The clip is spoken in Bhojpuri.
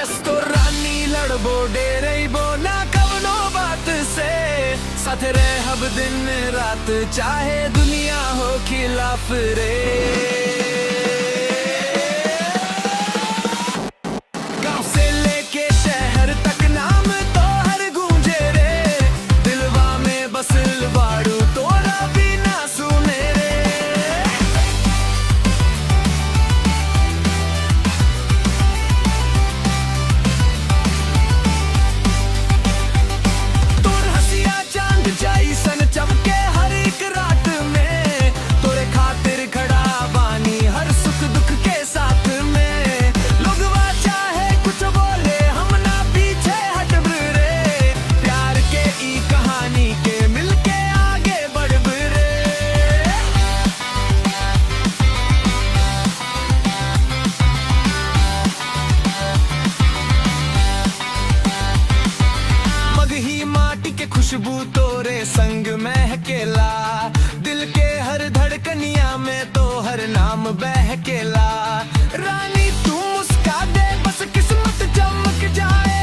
व्यस्त रानी लड़बो डेरे बो ना कवनो बात से साथ रह अब दिन रात चाहे दुनिया हो खिलाफ रे। गांव से लेके शहर तक नाम तो हर गूंजे रे, दिलवा में बसल बाड़ू तोरा भी ना सुने रे। तोर हसिया चांद जाई सन चमके हर एक रात में, तोरे खातिर खड़ा बानी हर सुख दुख के साथ में। लोगवा चाहे कुछ बोले हम ना पीछे हटब रे, प्यार के ई कहानी के मिलके आगे बढ़ब रे। मगही माटी के खुशबू तोरे संग महकेला, दिल के हर धड़कनिया में तो हर नाम बहकेला। रानी तू मुस्का दे बस किस्मत चमक जाए,